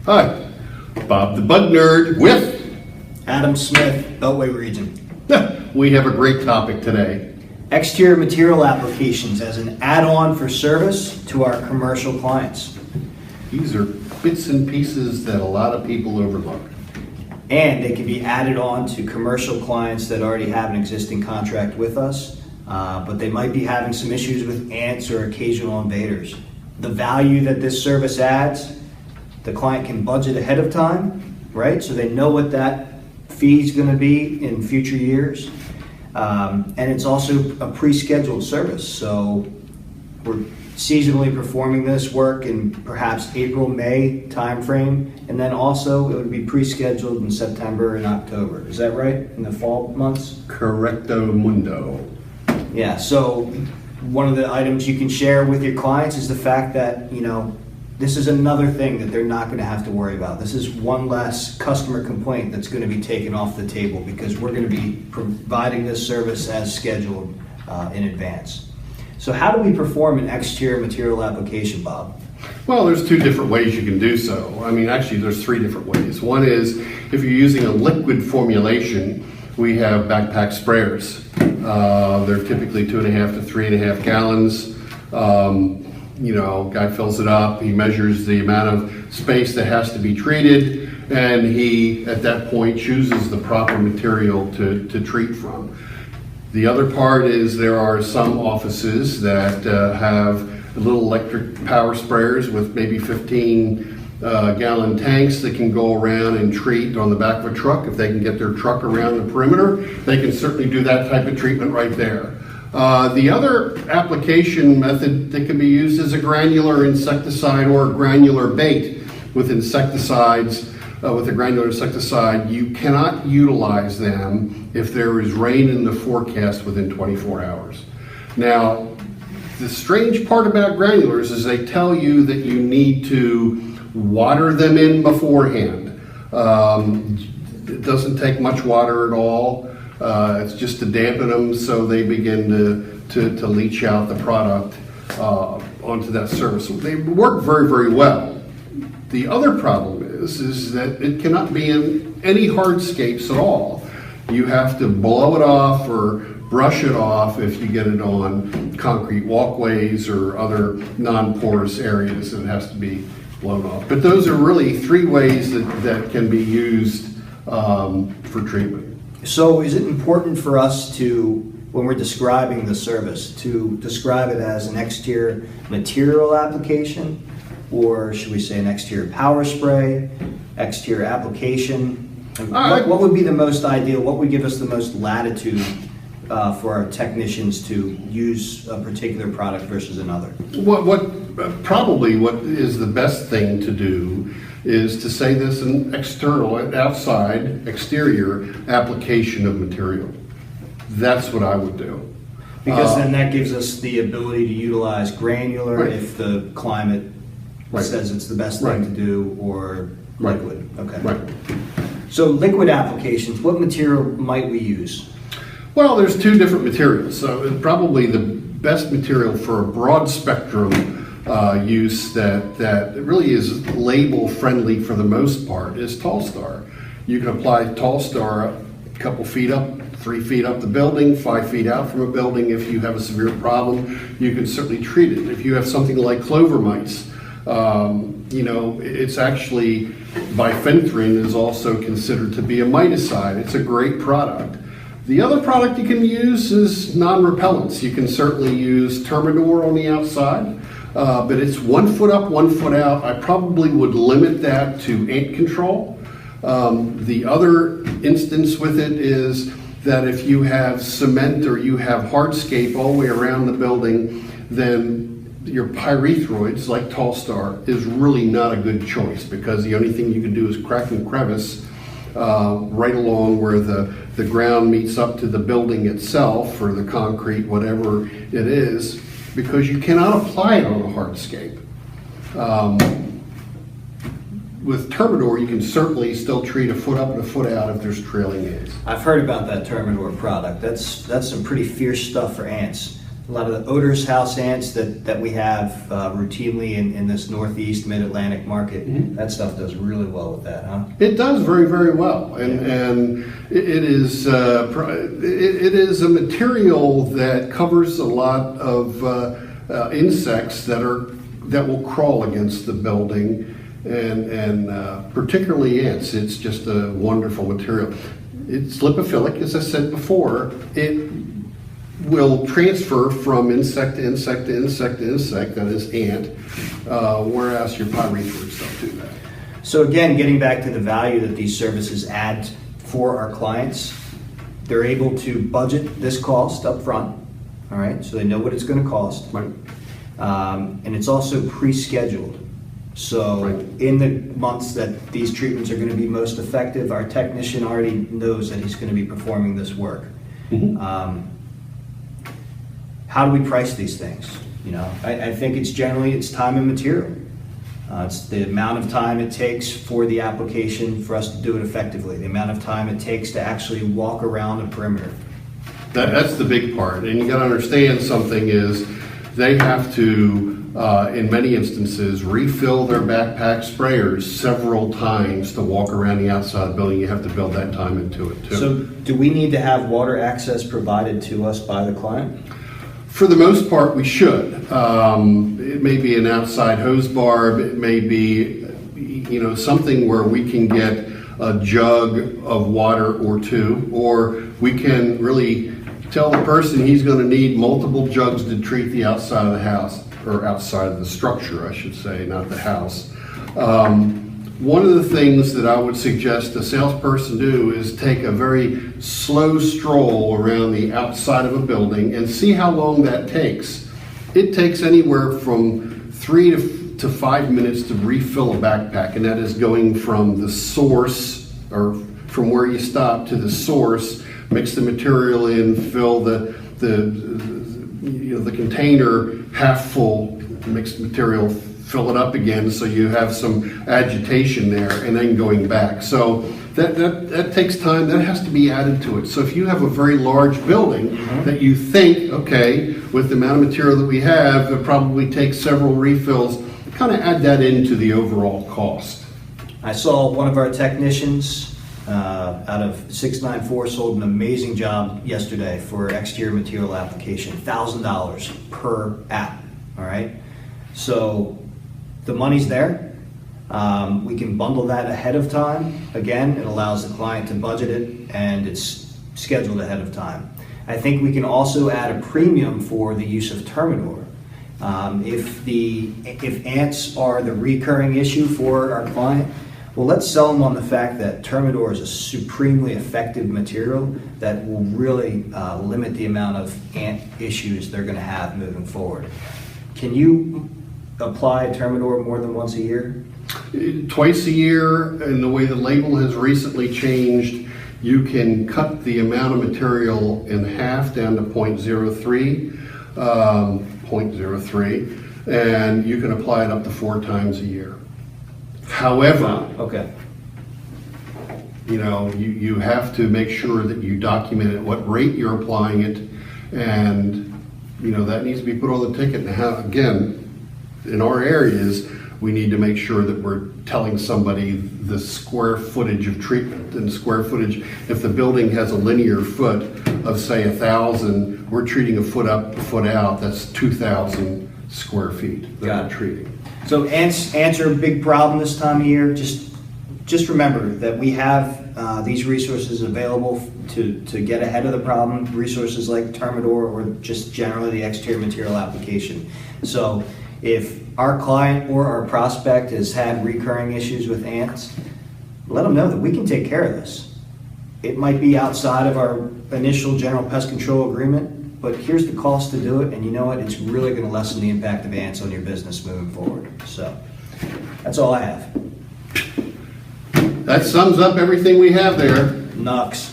Hi, Bob the Bug Nerd with. Adam Smith, Beltway Region. We have a great topic today. Exterior material applications as an add-on for service to our commercial clients. These are bits and pieces that a lot of people overlook. And they can be added on to commercial clients that already have an existing contract with us, but they might be having some issues with ants or occasional invaders. The value that this service adds, the client can budget ahead of time, right? So they know what that fee is going to be in future years. And it's also a pre-scheduled service. So we're seasonally performing this work in perhaps April, May timeframe. And then also it would be pre-scheduled in September and October. Is that right? In the fall months? Correcto mundo. Yeah, so one of the items you can share with your clients is the fact that, this is another thing that they're not going to have to worry about. This is one less customer complaint that's going to be taken off the table because we're going to be providing this service as scheduled in advance. So how do we perform an exterior material application, Bob? Well, there's two different ways you can do so. Actually, there's three different ways. One is if you're using a liquid formulation, we have backpack sprayers. They're typically 2.5 to 3.5 gallons. Guy fills it up, he measures the amount of space that has to be treated, and he, at that point, chooses the proper material to treat from. The other part is there are some offices that have little electric power sprayers with maybe 15-gallon tanks that can go around and treat on the back of a truck. If they can get their truck around the perimeter, they can certainly do that type of treatment right there. The other application method that can be used is a granular insecticide or a granular bait with insecticides. With a granular insecticide, you cannot utilize them if there is rain in the forecast within 24 hours. Now, the strange part about granulars is they tell you that you need to water them in beforehand. It doesn't take much water at all. It's just to dampen them so they begin to leach out the product onto that surface. They work very, very well. The other problem is that it cannot be in any hardscapes at all. You have to blow it off or brush it off if you get it on concrete walkways or other non-porous areas, and it has to be blown off. But those are really three ways that can be used for treatment. So is it important for us to, when we're describing the service, to describe it as an exterior material application? Or should we say an exterior power spray, exterior application? What would be the most ideal? What would give us the most latitude for our technicians to use a particular product versus another? What is the best thing to do is to say this an exterior application of material. That's what I would do. Because then that gives us the ability to utilize granular right. if the climate right. says it's the best thing right. to do, or right. liquid. Okay. Right. So liquid applications, what material might we use? Well, there's two different materials. So probably the best material for a broad spectrum use that really is label friendly for the most part is Tall-Star. You can apply Tall-Star a couple feet up, 3 feet up the building, 5 feet out from a building. If you have a severe problem, you can certainly treat it. If you have something like clover mites, it's actually, bifenthrin is also considered to be a miticide. It's a great product. The other product you can use is non-repellents. You can certainly use Termador on the outside, but it's 1 foot up, 1 foot out. I probably would limit that to ant control. The other instance with it is that if you have cement or you have hardscape all the way around the building, then your pyrethroids, like Tall-Star, is really not a good choice because the only thing you can do is crack and crevice right along where the ground meets up to the building itself or the concrete, whatever it is, because you cannot apply it on a hardscape. With Termador, you can certainly still treat a foot up and a foot out if there's trailing ants. I've heard about that Termador product. That's some pretty fierce stuff for ants. A lot of the odorous house ants that we have routinely in this northeast mid-Atlantic market, that stuff does really well with that, huh? It does very, very well, and it is it is a material that covers a lot of insects that will crawl against the building, and particularly ants. It's just a wonderful material. It's lipophilic, as I said before. It will transfer from insect to insect to insect to insect, that is ant, whereas your pyrethroids don't do that. So again, getting back to the value that these services add for our clients, they're able to budget this cost up front, all right? So they know what it's going to cost. Right. And it's also pre-scheduled. So Right. in the months that these treatments are going to be most effective, our technician already knows that he's going to be performing this work. How do we price these things? You know, I think it's time and material. It's the amount of time it takes for the application for us to do it effectively, the amount of time it takes to actually walk around a perimeter. That's the big part, and you got to understand something is they have to, in many instances, refill their backpack sprayers several times to walk around the outside of the building. You have to build that time into it too. So do we need to have water access provided to us by the client? For the most part, we should. It may be an outside hose barb. It may be, something where we can get a jug of water or two, or we can really tell the person he's going to need multiple jugs to treat the outside of the house, or outside of the structure, I should say, not the house. One of the things that I would suggest a salesperson do is take a very slow stroll around the outside of a building and see how long that takes. It takes anywhere from 3 to 5 minutes to refill a backpack, and that is going from the source, or from where you stop, to the source, mix the material in, fill the container half full, mixed material, fill it up again so you have some agitation there, and then going back. So that takes time. That has to be added to it. So if you have a very large building that you think, okay, with the amount of material that we have, it probably takes several refills, kind of add that into the overall cost. I saw one of our technicians out of 694 sold an amazing job yesterday for exterior material application, $1,000 per app, all right? So the money's there. We can bundle that ahead of time. Again, it allows the client to budget it, and it's scheduled ahead of time. I think we can also add a premium for the use of Termidor. If ants are the recurring issue for our client, well, let's sell them on the fact that Termidor is a supremely effective material that will really limit the amount of ant issues they're going to have moving forward. Can you apply Termidor more than once a year? Twice a year, and the way the label has recently changed, you can cut the amount of material in half down to 0.03, and you can apply it up to 4 times a year. However, Okay. you have to make sure that you document at what rate you're applying it, and that needs to be put on the ticket. Now, again, in our areas, we need to make sure that we're telling somebody the square footage of treatment. And square footage, if the building has a linear foot of, say, 1,000, we're treating a foot up, a foot out, that's 2,000 square feet that we're treating. So ants are a big problem this time of year. Just remember that we have these resources available to get ahead of the problem, resources like Termidor or just generally the exterior material application. So if our client or our prospect has had recurring issues with ants, let them know that we can take care of this. It might be outside of our initial general pest control agreement, but here's the cost to do it, and you know what? It's really going to lessen the impact of ants on your business moving forward. So that's all I have. That sums up everything we have there. Nux.